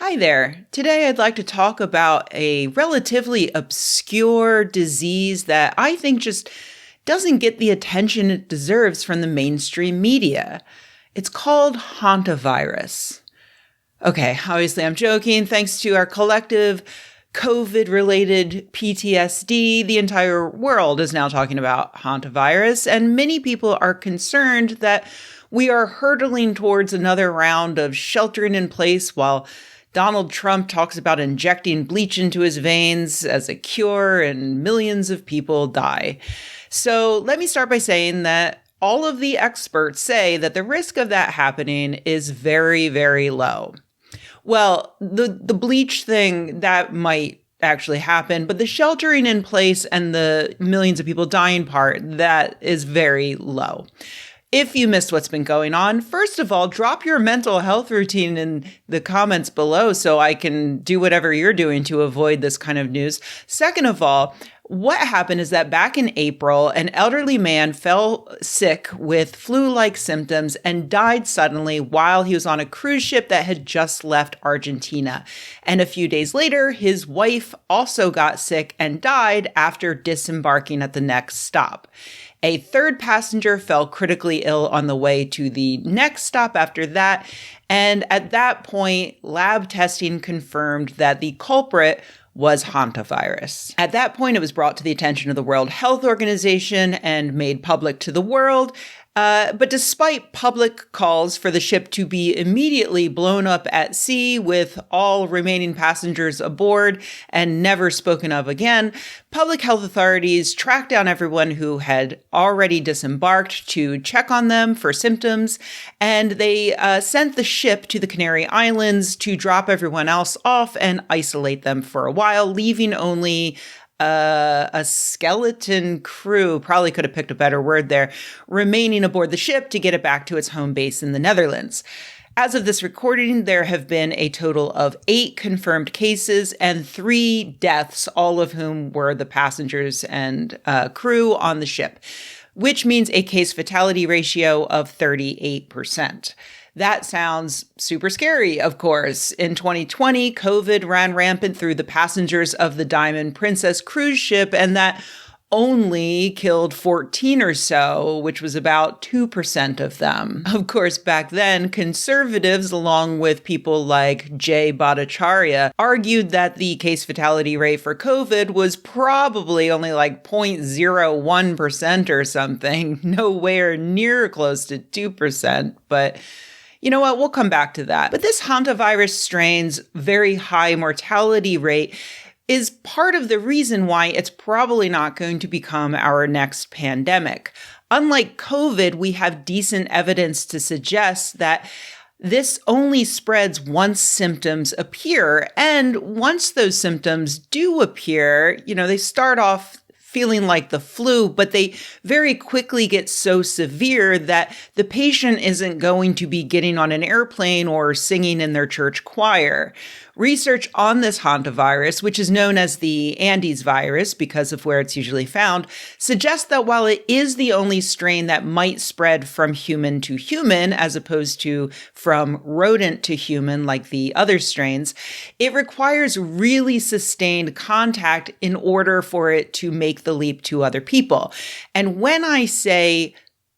Hi there. Today I'd like to talk about a relatively obscure disease that I think just doesn't get the attention it deserves from the mainstream media. It's called Hantavirus. Okay, obviously I'm joking. Thanks to our collective COVID-related PTSD, the entire world is now talking about Hantavirus, and many people are concerned that we are hurtling towards another round of sheltering in place while Donald Trump talks about injecting bleach into his veins as a cure and millions of people die. So let me start by saying that all of the experts say that the risk of that happening is very, very low. Well, the bleach thing, that might actually happen, but the sheltering in place and the millions of people dying part, that is very low. If you missed what's been going on, first of all, drop your mental health routine in the comments below so I can do whatever you're doing to avoid this kind of news. Second of all, what happened is that back in April, an elderly man fell sick with flu-like symptoms and died suddenly while he was on a cruise ship that had just left Argentina. And a few days later, his wife also got sick and died after disembarking at the next stop. A third passenger fell critically ill on the way to the next stop after that. And at that point, lab testing confirmed that the culprit was Hantavirus. At that point, it was brought to the attention of the World Health Organization and made public to the world. But despite public calls for the ship to be immediately blown up at sea with all remaining passengers aboard and never spoken of again, public health authorities tracked down everyone who had already disembarked to check on them for symptoms, and they sent the ship to the Canary Islands to drop everyone else off and isolate them for a while, leaving only a skeleton crew, probably could have picked a better word there, remaining aboard the ship to get it back to its home base in the Netherlands. As of this recording, there have been a total of 8 confirmed cases and 3 deaths, all of whom were the passengers and crew on the ship, which means a case fatality ratio of 38%. That sounds super scary, of course. In 2020, COVID ran rampant through the passengers of the Diamond Princess cruise ship, and that only killed 14 or so, which was about 2% of them. Of course, back then, conservatives, along with people like Jay Bhattacharya, argued that the case fatality rate for COVID was probably only like 0.01% or something, nowhere near close to 2%, but you know what? We'll come back to that. But this Hantavirus strain's very high mortality rate is part of the reason why it's probably not going to become our next pandemic. Unlike COVID, we have decent evidence to suggest that this only spreads once symptoms appear. And once those symptoms do appear, they start off feeling like the flu, but they very quickly get so severe that the patient isn't going to be getting on an airplane or singing in their church choir. Research on this hantavirus, which is known as the Andes virus because of where it's usually found, suggests that while it is the only strain that might spread from human to human, as opposed to from rodent to human like the other strains, it requires really sustained contact in order for it to make the leap to other people. And when I say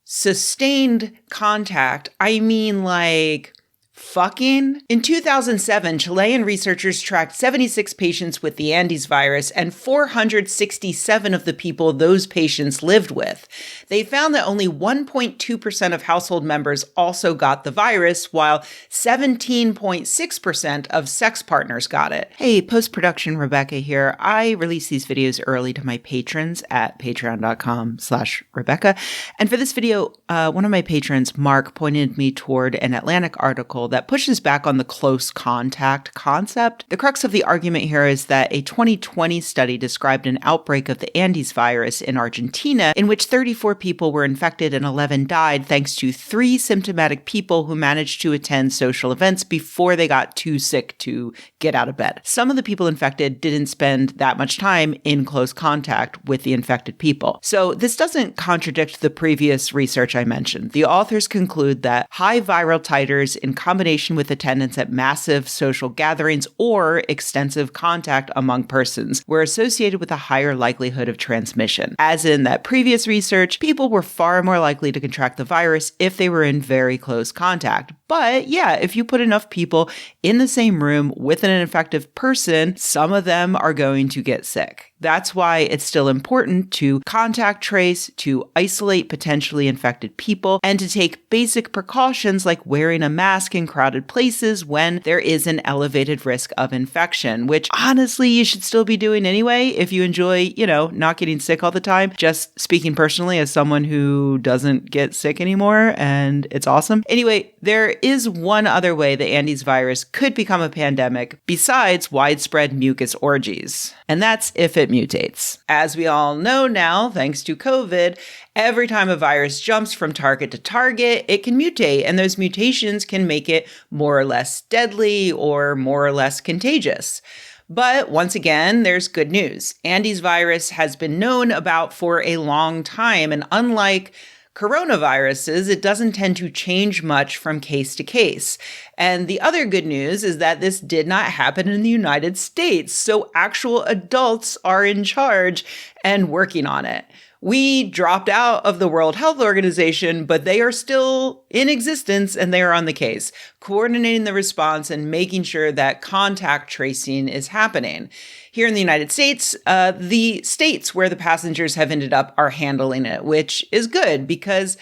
sustained contact, I mean like fucking. In 2007, Chilean researchers tracked 76 patients with the Andes virus and 467 of the people those patients lived with. They found that only 1.2% of household members also got the virus, while 17.6% of sex partners got it. Hey, post-production Rebecca here. I release these videos early to my patrons at patreon.com/Rebecca. And for this video, one of my patrons, Mark, pointed me toward an Atlantic article that pushes back on the close contact concept. The crux of the argument here is that a 2020 study described an outbreak of the Andes virus in Argentina, in which 34 people were infected and 11 died, thanks to 3 symptomatic people who managed to attend social events before they got too sick to get out of bed. Some of the people infected didn't spend that much time in close contact with the infected people. So this doesn't contradict the previous research I mentioned. The authors conclude that high viral titers in combination combination with attendance at massive social gatherings or extensive contact among persons were associated with a higher likelihood of transmission. As in that previous research, people were far more likely to contract the virus if they were in very close contact. But yeah, if you put enough people in the same room with an infected person, some of them are going to get sick. That's why it's still important to contact trace, to isolate potentially infected people, and to take basic precautions like wearing a mask in crowded places when there is an elevated risk of infection, which honestly you should still be doing anyway if you enjoy, not getting sick all the time. Just speaking personally as someone who doesn't get sick anymore, and it's awesome. Anyway, there is one other way the Andes virus could become a pandemic besides widespread mucus orgies, and that's if it mutates. As we all know now, thanks to COVID, every time a virus jumps from target to target, it can mutate, and those mutations can make it more or less deadly or more or less contagious. But once again, there's good news. Andes virus has been known about for a long time, and unlike coronaviruses, it doesn't tend to change much from case to case. And the other good news is that this did not happen in the United States, so actual adults are in charge and working on it. We dropped out of the World Health Organization, but they are still in existence and they are on the case, coordinating the response and making sure that contact tracing is happening. Here in the United States, the states where the passengers have ended up are handling it, which is good because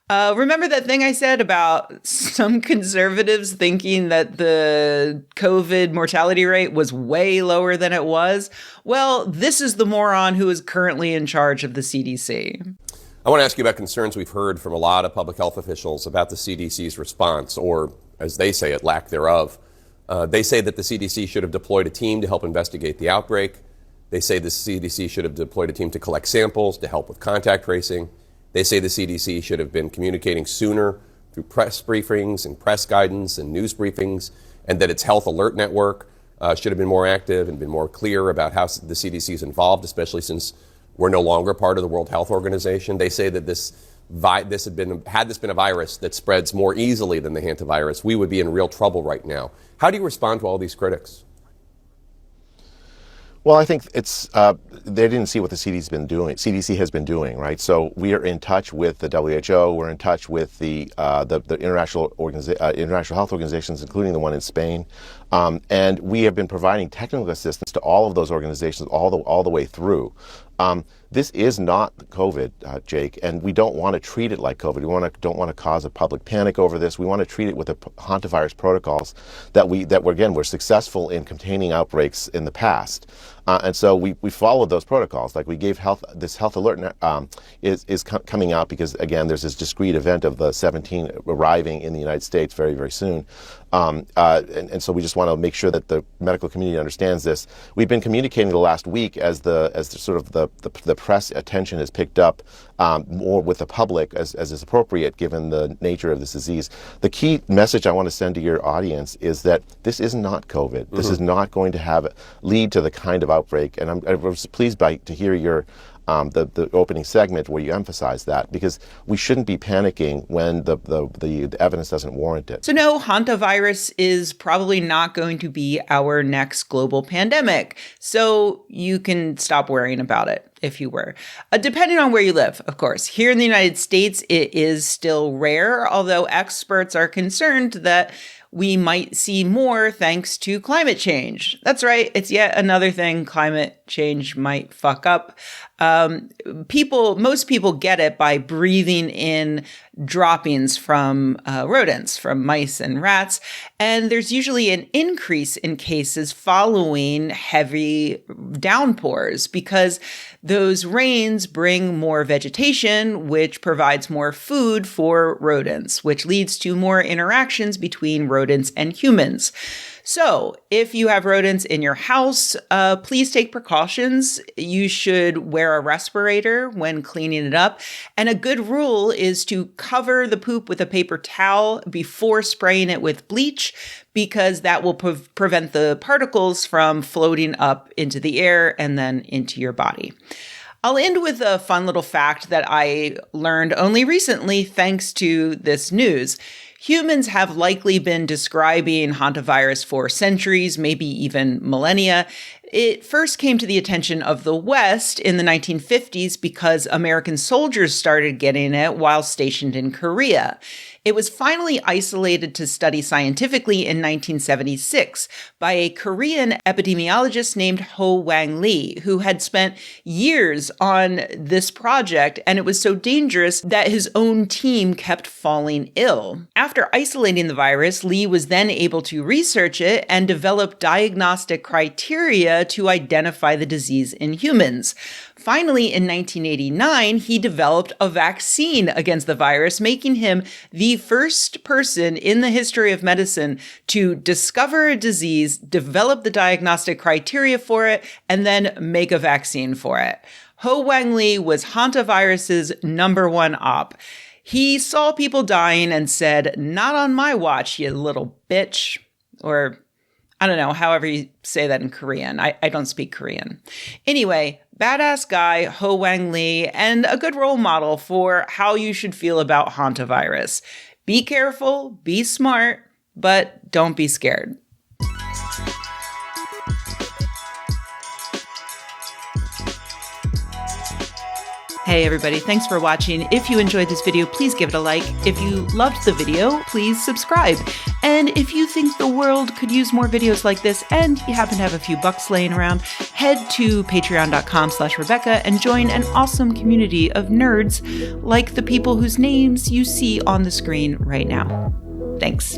remember that thing I said about some conservatives thinking that the COVID mortality rate was way lower than it was? Well, this is the moron who is currently in charge of the CDC. I want to ask you about concerns we've heard from a lot of public health officials about the CDC's response, or as they say it, lack thereof. They say that the CDC should have deployed a team to help investigate the outbreak. They say the CDC should have deployed a team to collect samples to help with contact tracing. They say the CDC should have been communicating sooner through press briefings and press guidance and news briefings, and that its health alert network should have been more active and been more clear about how the CDC is involved, especially since we're no longer part of the World Health Organization. They say that had this been a virus that spreads more easily than the Hantavirus, we would be in real trouble right now. How do you respond to all these critics? Well, I think it's they didn't see what the CDC has been doing, right? So we are in touch with the WHO. We're in touch with the international health organizations, including the one in Spain, and we have been providing technical assistance to all of those organizations all the way through. This is not COVID, Jake, and we don't want to treat it like COVID. We don't want to cause a public panic over this. We want to treat it with the hantavirus protocols that we're successful in containing outbreaks in the past. And so we followed those protocols. Like we gave this health alert is coming out because, again, there's this discrete event of the 17 arriving in the United States very, very soon. And so we just want to make sure that the medical community understands this. We've been communicating the last week as the press attention has picked up more with the public as is appropriate given the nature of this disease. The key message I want to send to your audience is that this is not COVID. Mm-hmm. This is not going to lead to the kind of outbreak. And I was pleased to hear your the opening segment where you emphasize that, because we shouldn't be panicking when the evidence doesn't warrant it. So no, hantavirus is probably not going to be our next global pandemic. So you can stop worrying about it if you were. Depending on where you live, of course. Here in the United States, it is still rare, although experts are concerned that we might see more thanks to climate change. That's right. It's yet another thing climate change might fuck up. Most people get it by breathing in droppings from rodents, from mice and rats. And there's usually an increase in cases following heavy downpours because those rains bring more vegetation, which provides more food for rodents, which leads to more interactions between rodents and humans. So if you have rodents in your house, please take precautions. You should wear a respirator when cleaning it up. And a good rule is to cover the poop with a paper towel before spraying it with bleach, because that will prevent the particles from floating up into the air and then into your body. I'll end with a fun little fact that I learned only recently thanks to this news. Humans have likely been describing hantavirus for centuries, maybe even millennia. It first came to the attention of the West in the 1950s because American soldiers started getting it while stationed in Korea. It was finally isolated to study scientifically in 1976 by a Korean epidemiologist named Ho Wang Lee, who had spent years on this project, and it was so dangerous that his own team kept falling ill. After isolating the virus, Lee was then able to research it and develop diagnostic criteria to identify the disease in humans. Finally, in 1989, he developed a vaccine against the virus, making him the first person in the history of medicine to discover a disease, develop the diagnostic criteria for it, and then make a vaccine for it. Ho Wang Lee was hantavirus's #1 op. He saw people dying and said, "Not on my watch, you little bitch." Or, I don't know, however you say that in Korean. I don't speak Korean. Anyway, badass guy, Ho Wang Lee, and a good role model for how you should feel about hantavirus. Be careful, be smart, but don't be scared. Hey everybody, thanks for watching. If you enjoyed this video, please give it a like. If you loved the video, please subscribe. And if you think the world could use more videos like this and you happen to have a few bucks laying around, head to patreon.com/Rebecca and join an awesome community of nerds like the people whose names you see on the screen right now. Thanks.